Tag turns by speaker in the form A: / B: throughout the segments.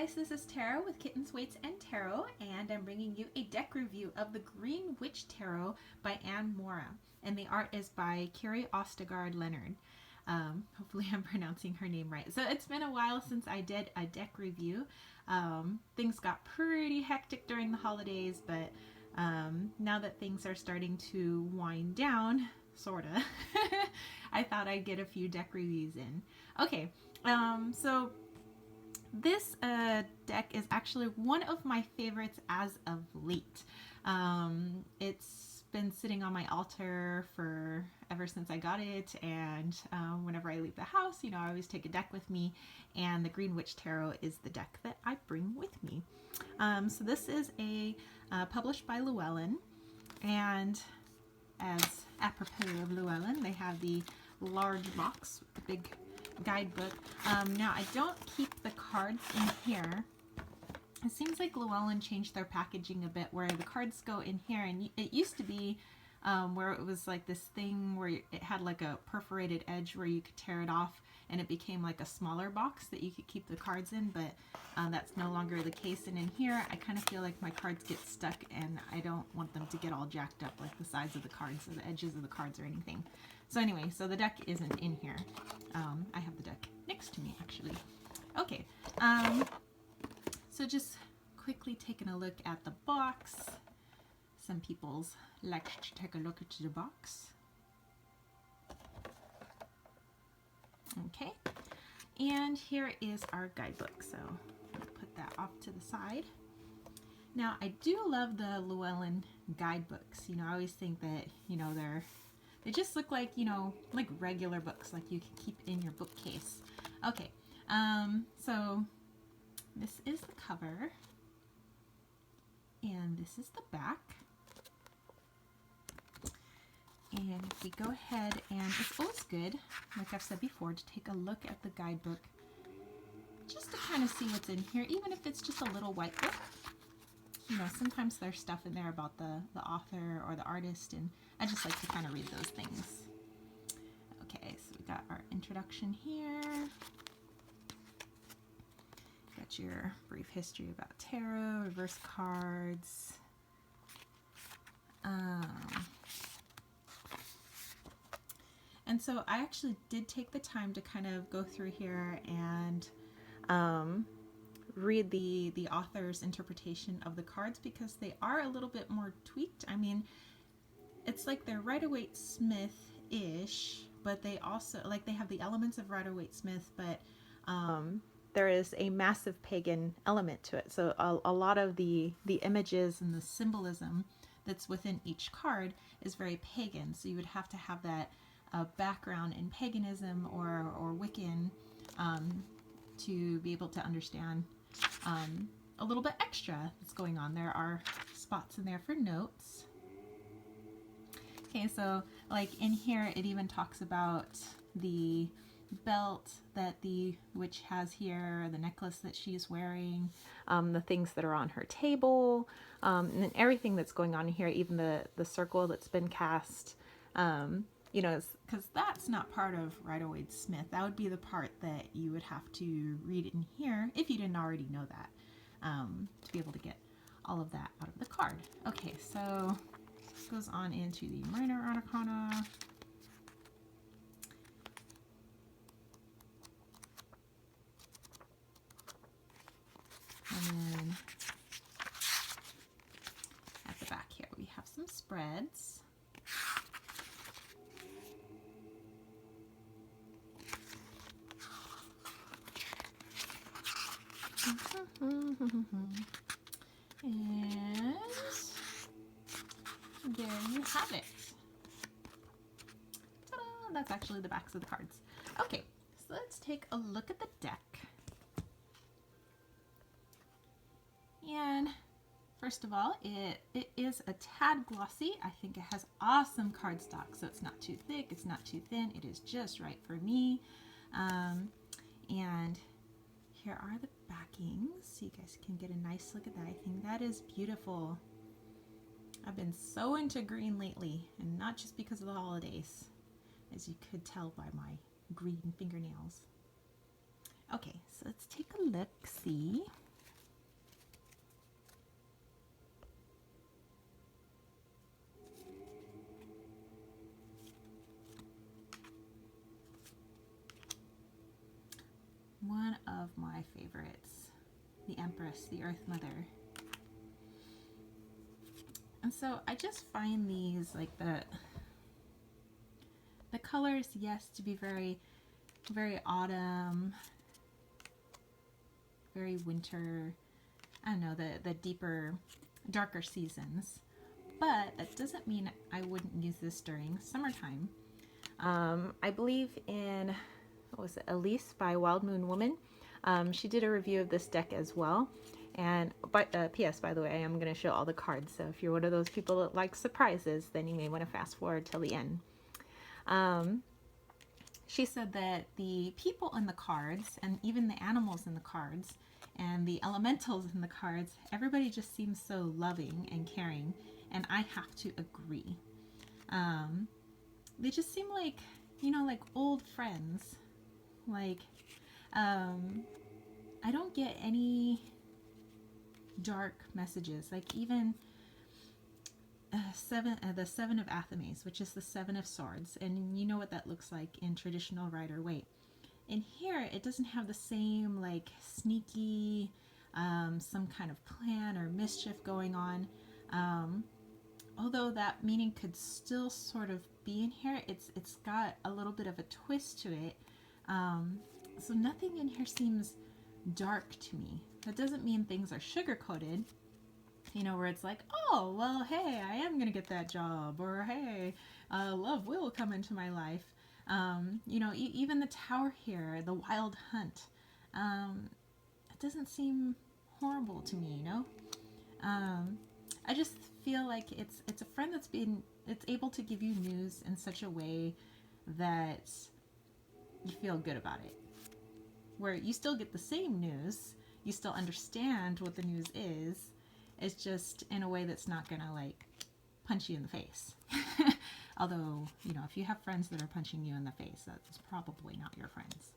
A: guys, this is Tarot with Kittens, Weights, and Tarot, and I'm bringing you a deck review of the Green Witch Tarot by Anne Mora, and the art is by Carrie Ostegard Leonard. Hopefully I'm pronouncing her name right. So it's been a while since I did a deck review. Things got pretty hectic during the holidays, but now that things are starting to wind down, sorta, I thought I'd get a few deck reviews in. Okay, so this deck is actually one of my favorites as of late. It's been sitting on my altar for ever since I got it, and whenever I leave the house, you know, I always take a deck with me, and the Green Witch Tarot is the deck that I bring with me. So this is published by Llewellyn, and as apropos of Llewellyn, they have the large box with the big guidebook. Now I don't keep the cards in here. It seems like Llewellyn changed their packaging a bit where the cards go in here, and it used to be where it was like this thing where it had like a perforated edge where you could tear it off and it became like a smaller box that you could keep the cards in, but that's no longer the case. And in here I kind of feel like my cards get stuck and I don't want them to get all jacked up like the sides of the cards or the edges of the cards or anything. So anyway, so the deck isn't in here. I have the deck next to me actually. Okay, so just quickly taking a look at the box. Some people like to take a look at the box. Okay, and here is our guidebook. So I'll put that off to the side. Now I do love the Llewellyn guidebooks. You know, I always think that, you know, they just look like, you know, like regular books, like you can keep in your bookcase. Okay, so this is the cover, and this is the back. And if we go ahead, and it's always good, like I've said before, to take a look at the guidebook just to kind of see what's in here, even if it's just a little white book. You know, sometimes there's stuff in there about the author or the artist, and I just like to kind of read those things. Okay, so we got our introduction here. Got your brief history about tarot, reverse cards. And so I actually did take the time to kind of go through here and read the author's interpretation of the cards, because they are a little bit more tweaked. I mean, it's like they're Rider-Waite-Smith-ish, but they also, like, they have the elements of Rider-Waite-Smith, but there is a massive pagan element to it. So a lot of the images and the symbolism that's within each card is very pagan. So you would have to have that background in paganism or Wiccan to be able to understand a little bit extra that's going on. There are spots in there for notes. Okay, so like in here it even talks about the belt that the witch has here, the necklace that she's wearing, the things that are on her table, and then everything that's going on here, even the circle that's been cast. You know, because that's not part of Rider-Waite-Smith. That would be the part that you would have to read in here if you didn't already know that, to be able to get all of that out of the card. Okay, so this goes on into the minor arcana. And then at the back here we have some spreads. And there you have it. Ta-da! That's actually the backs of the cards. Okay, so let's take a look at the deck. And first of all, it is a tad glossy. I think it has awesome cardstock, so it's not too thick, it's not too thin. It is just right for me. And here are the backings, so you guys can get a nice look at that. I think that is beautiful. I've been so into green lately, and not just because of the holidays, as you could tell by my green fingernails. Okay, so let's take a look, see. the Empress, the Earth Mother. And so I just find these, like the colors, yes, to be very, very autumn, very winter, I don't know, the deeper, darker seasons. But that doesn't mean I wouldn't use this during summertime. I believe in, what was it, Elise by Wild Moon Woman. She did a review of this deck as well. And P.S. by the way, I am going to show all the cards. So if you're one of those people that likes surprises, then you may want to fast forward till the end. She said that the people in the cards, and even the animals in the cards, and the elementals in the cards, everybody just seems so loving and caring. And I have to agree. They just seem like, you know, like old friends. Like, I don't get any dark messages. Like even the Seven of Athames, which is the Seven of Swords, and you know what that looks like in traditional Rider-Waite. In here, it doesn't have the same like sneaky, some kind of plan or mischief going on. Although that meaning could still sort of be in here, it's got a little bit of a twist to it. So nothing in here seems dark to me. That doesn't mean things are sugar-coated, you know, where it's like, oh, well, hey, I am going to get that job, or hey, love will come into my life. You know, even the tower here, the wild hunt, it doesn't seem horrible to me, you know? I just feel like it's a friend that's able to give you news in such a way that you feel good about it. Where you still get the same news, you still understand what the news is, it's just in a way that's not gonna like punch you in the face. Although, you know, if you have friends that are punching you in the face, that's probably not your friends.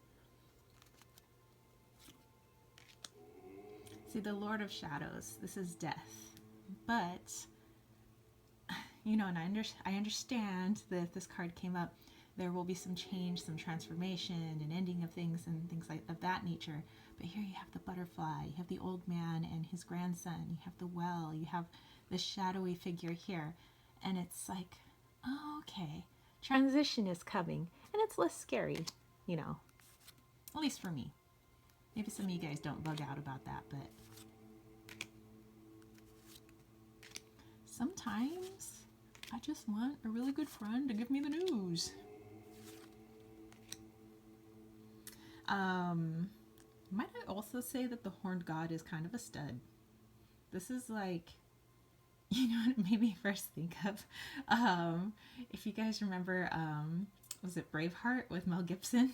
A: See, the Lord of Shadows, this is death. But, you know, and I understand that if this card came up, there will be some change, some transformation, and ending of things and things like of that nature. But here you have the butterfly, you have the old man and his grandson, you have the well, you have this shadowy figure here. And it's like, oh, okay, transition is coming, and it's less scary, you know, at least for me. Maybe some of you guys don't bug out about that, but sometimes I just want a really good friend to give me the news. Might I also say that the Horned God is kind of a stud? This is like, you know what it made me first think of? If you guys remember, was it Braveheart with Mel Gibson?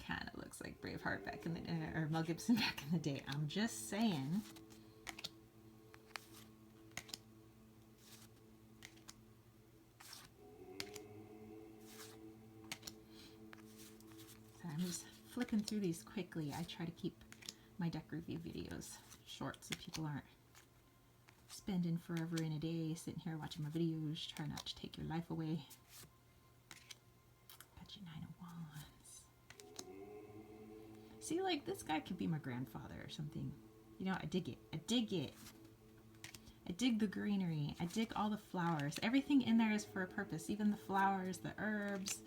A: Kind of looks like Braveheart back in the or Mel Gibson back in the day. I'm just saying. So I'm just flipping through these quickly. I try to keep my deck review videos short so people aren't spending forever in a day sitting here watching my videos. Try not to take your life away. Got your 9 of Wands. See, like, this guy could be my grandfather or something. You know, I dig it. I dig it. I dig the greenery. I dig all the flowers. Everything in there is for a purpose. Even the flowers, the herbs.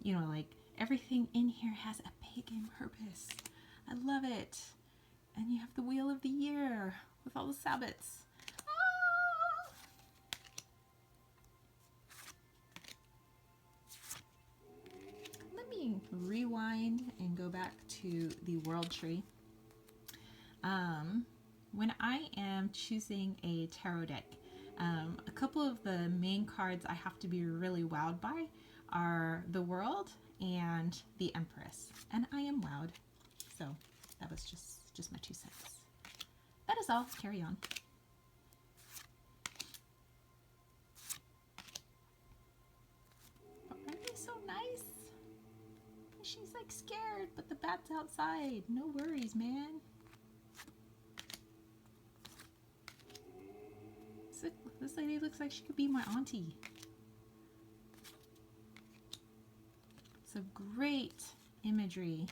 A: You know, like, everything in here has a pagan purpose. I love it. And you have the Wheel of the Year with all the Sabbats. Ah! Let me rewind and go back to the World Tree. When I am choosing a tarot deck, a couple of the main cards I have to be really wowed by are the World and the Empress. And I am wowed. So that was just my 2 cents. That is all. Carry on. But aren't they so nice? She's like scared, but the bat's outside. No worries, man. So this lady looks like she could be my auntie. So great imagery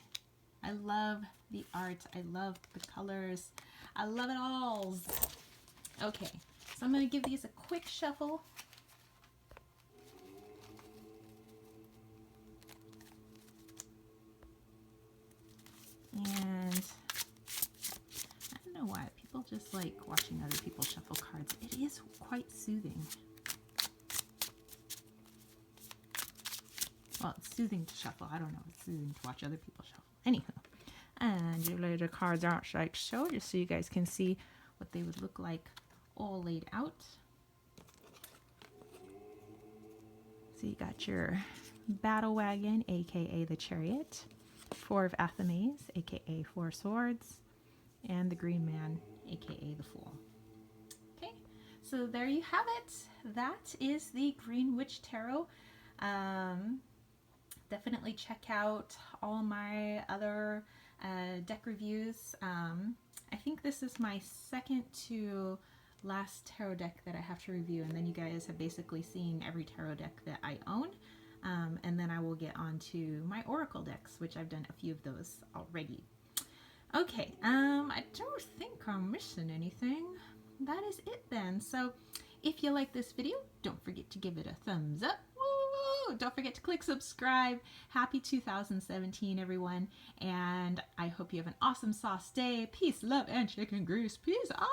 A: I love the art. I love the colors. I love it all. Okay, so I'm going to give these a quick shuffle. And I don't know why people just like watching other people shuffle cards. It is quite soothing. Well, it's soothing to shuffle. I don't know. It's soothing to watch other people shuffle. Anywho. And you lay the cards out like so, just so you guys can see what they would look like all laid out. So you got your battle wagon, aka the chariot, 4 of Athames, aka 4 swords, and the green man, aka the fool. Okay, so there you have it. That is the Green Witch Tarot. Definitely check out all my other deck reviews. I think this is my second to last tarot deck that I have to review, and then you guys have basically seen every tarot deck that I own. And then I will get on to my oracle decks, which I've done a few of those already. Okay, I don't think I'm missing anything. That is it then. So if you like this video, don't forget to give it a thumbs up. Woo! Don't forget to click subscribe. Happy 2017, everyone. And I hope you have an awesome sauce day. Peace, love, and chicken grease. Peace out.